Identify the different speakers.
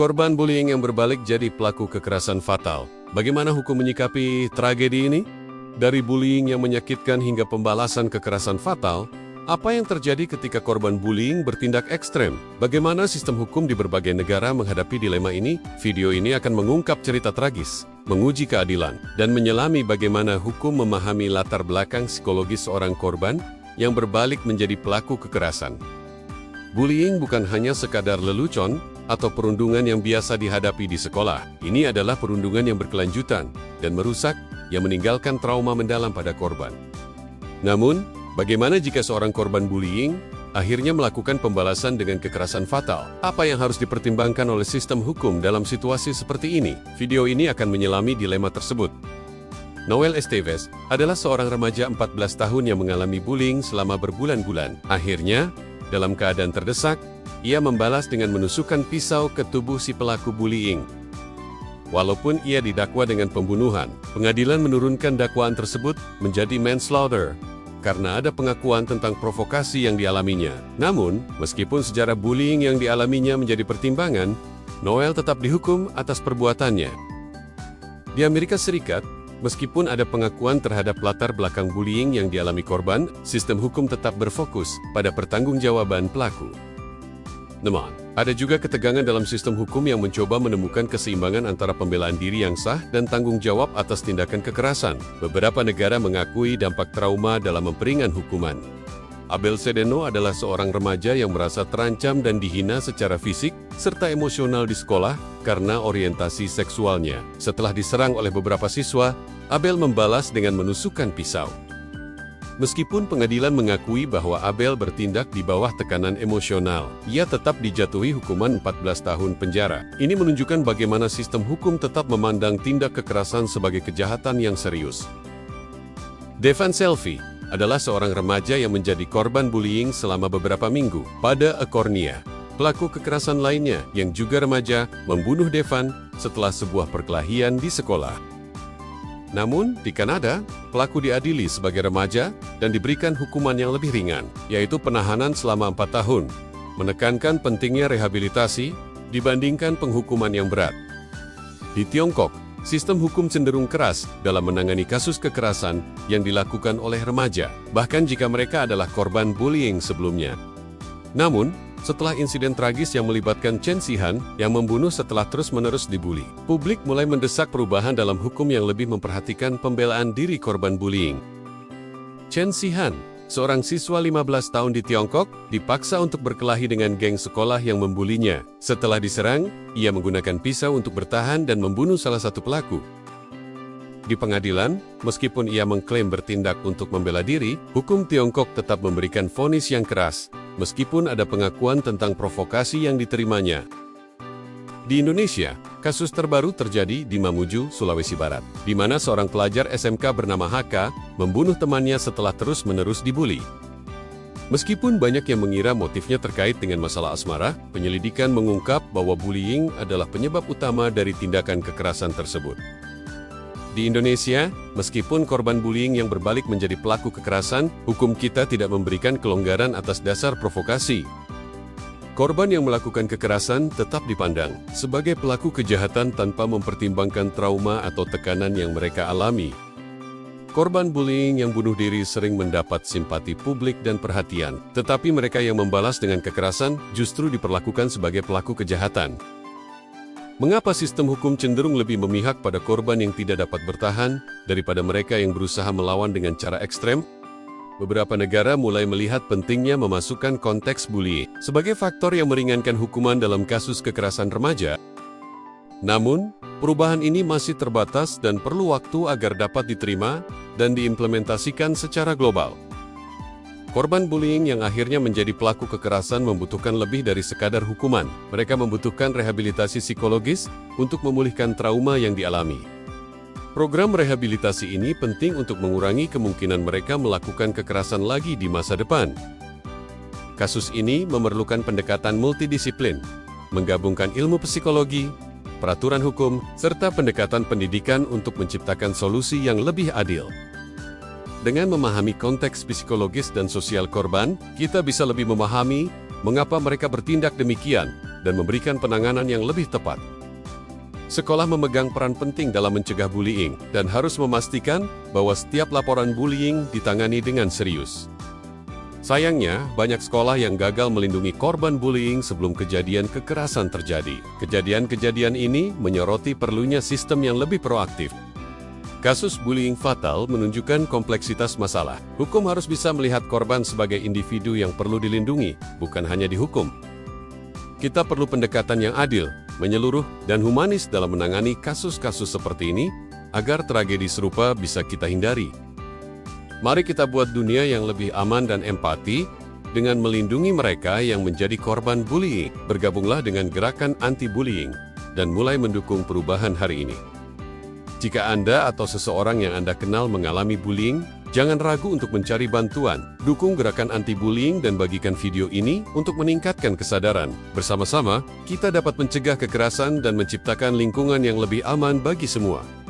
Speaker 1: Korban bullying yang berbalik jadi pelaku kekerasan fatal. Bagaimana hukum menyikapi tragedi ini? Dari bullying yang menyakitkan hingga pembalasan kekerasan fatal, apa yang terjadi ketika korban bullying bertindak ekstrem? Bagaimana sistem hukum di berbagai negara menghadapi dilema ini? Video ini akan mengungkap cerita tragis, menguji keadilan, dan menyelami bagaimana hukum memahami latar belakang psikologis seorang korban yang berbalik menjadi pelaku kekerasan. Bullying bukan hanya sekadar lelucon atau perundungan yang biasa dihadapi di sekolah. Ini adalah perundungan yang berkelanjutan dan merusak, yang meninggalkan trauma mendalam pada korban. Namun, bagaimana jika seorang korban bullying akhirnya melakukan pembalasan dengan kekerasan fatal? Apa yang harus dipertimbangkan oleh sistem hukum dalam situasi seperti ini? Video ini akan menyelami dilema tersebut. Noel Esteves adalah seorang remaja 14 tahun yang mengalami bullying selama berbulan-bulan. Akhirnya, dalam keadaan terdesak, ia membalas dengan menusukkan pisau ke tubuh si pelaku bullying. Walaupun ia didakwa dengan pembunuhan, pengadilan menurunkan dakwaan tersebut menjadi manslaughter karena ada pengakuan tentang provokasi yang dialaminya. Namun, meskipun sejarah bullying yang dialaminya menjadi pertimbangan, Noel tetap dihukum atas perbuatannya. Di Amerika Serikat, meskipun ada pengakuan terhadap latar belakang bullying yang dialami korban, sistem hukum tetap berfokus pada pertanggungjawaban pelaku. Namun, ada juga ketegangan dalam sistem hukum yang mencoba menemukan keseimbangan antara pembelaan diri yang sah dan tanggung jawab atas tindakan kekerasan. Beberapa negara mengakui dampak trauma dalam memperingan hukuman. Abel Cedeno adalah seorang remaja yang merasa terancam dan dihina secara fisik serta emosional di sekolah karena orientasi seksualnya. Setelah diserang oleh beberapa siswa, Abel membalas dengan menusukkan pisau. Meskipun pengadilan mengakui bahwa Abel bertindak di bawah tekanan emosional, ia tetap dijatuhi hukuman 14 tahun penjara. Ini menunjukkan bagaimana sistem hukum tetap memandang tindak kekerasan sebagai kejahatan yang serius. Devan Selvi adalah seorang remaja yang menjadi korban bullying selama beberapa minggu. Pada Ekornia, pelaku kekerasan lainnya yang juga remaja membunuh Devan setelah sebuah perkelahian di sekolah. Namun, di Kanada, pelaku diadili sebagai remaja dan diberikan hukuman yang lebih ringan, yaitu penahanan selama 4 tahun, menekankan pentingnya rehabilitasi dibandingkan penghukuman yang berat. Di Tiongkok, sistem hukum cenderung keras dalam menangani kasus kekerasan yang dilakukan oleh remaja, bahkan jika mereka adalah korban bullying sebelumnya. Namun, setelah insiden tragis yang melibatkan Chen Xihan yang membunuh setelah terus-menerus dibully, publik mulai mendesak perubahan dalam hukum yang lebih memperhatikan pembelaan diri korban bullying. Chen Xihan, seorang siswa 15 tahun di Tiongkok, dipaksa untuk berkelahi dengan geng sekolah yang membulinya. Setelah diserang, ia menggunakan pisau untuk bertahan dan membunuh salah satu pelaku. Di pengadilan, meskipun ia mengklaim bertindak untuk membela diri, hukum Tiongkok tetap memberikan vonis yang keras, meskipun ada pengakuan tentang provokasi yang diterimanya. Di Indonesia, kasus terbaru terjadi di Mamuju, Sulawesi Barat, di mana seorang pelajar SMK bernama HK membunuh temannya setelah terus-menerus dibully. Meskipun banyak yang mengira motifnya terkait dengan masalah asmara, penyelidikan mengungkap bahwa bullying adalah penyebab utama dari tindakan kekerasan tersebut. Di Indonesia, meskipun korban bullying yang berbalik menjadi pelaku kekerasan, hukum kita tidak memberikan kelonggaran atas dasar provokasi. Korban yang melakukan kekerasan tetap dipandang sebagai pelaku kejahatan tanpa mempertimbangkan trauma atau tekanan yang mereka alami. Korban bullying yang bunuh diri sering mendapat simpati publik dan perhatian, tetapi mereka yang membalas dengan kekerasan justru diperlakukan sebagai pelaku kejahatan. Mengapa sistem hukum cenderung lebih memihak pada korban yang tidak dapat bertahan daripada mereka yang berusaha melawan dengan cara ekstrem? Beberapa negara mulai melihat pentingnya memasukkan konteks bullying sebagai faktor yang meringankan hukuman dalam kasus kekerasan remaja. Namun, perubahan ini masih terbatas dan perlu waktu agar dapat diterima dan diimplementasikan secara global. Korban bullying yang akhirnya menjadi pelaku kekerasan membutuhkan lebih dari sekadar hukuman. Mereka membutuhkan rehabilitasi psikologis untuk memulihkan trauma yang dialami. Program rehabilitasi ini penting untuk mengurangi kemungkinan mereka melakukan kekerasan lagi di masa depan. Kasus ini memerlukan pendekatan multidisiplin, menggabungkan ilmu psikologi, peraturan hukum, serta pendekatan pendidikan untuk menciptakan solusi yang lebih adil. Dengan memahami konteks psikologis dan sosial korban, kita bisa lebih memahami mengapa mereka bertindak demikian dan memberikan penanganan yang lebih tepat. Sekolah memegang peran penting dalam mencegah bullying dan harus memastikan bahwa setiap laporan bullying ditangani dengan serius. Sayangnya, banyak sekolah yang gagal melindungi korban bullying sebelum kejadian kekerasan terjadi. Kejadian-kejadian ini menyoroti perlunya sistem yang lebih proaktif. Kasus bullying fatal menunjukkan kompleksitas masalah. Hukum harus bisa melihat korban sebagai individu yang perlu dilindungi, bukan hanya dihukum. Kita perlu pendekatan yang adil, menyeluruh, dan humanis dalam menangani kasus-kasus seperti ini, agar tragedi serupa bisa kita hindari. Mari kita buat dunia yang lebih aman dan empati, dengan melindungi mereka yang menjadi korban bullying. Bergabunglah dengan gerakan anti-bullying, dan mulai mendukung perubahan hari ini. Jika Anda atau seseorang yang Anda kenal mengalami bullying, jangan ragu untuk mencari bantuan. Dukung gerakan anti-bullying dan bagikan video ini untuk meningkatkan kesadaran. Bersama-sama, kita dapat mencegah kekerasan dan menciptakan lingkungan yang lebih aman bagi semua.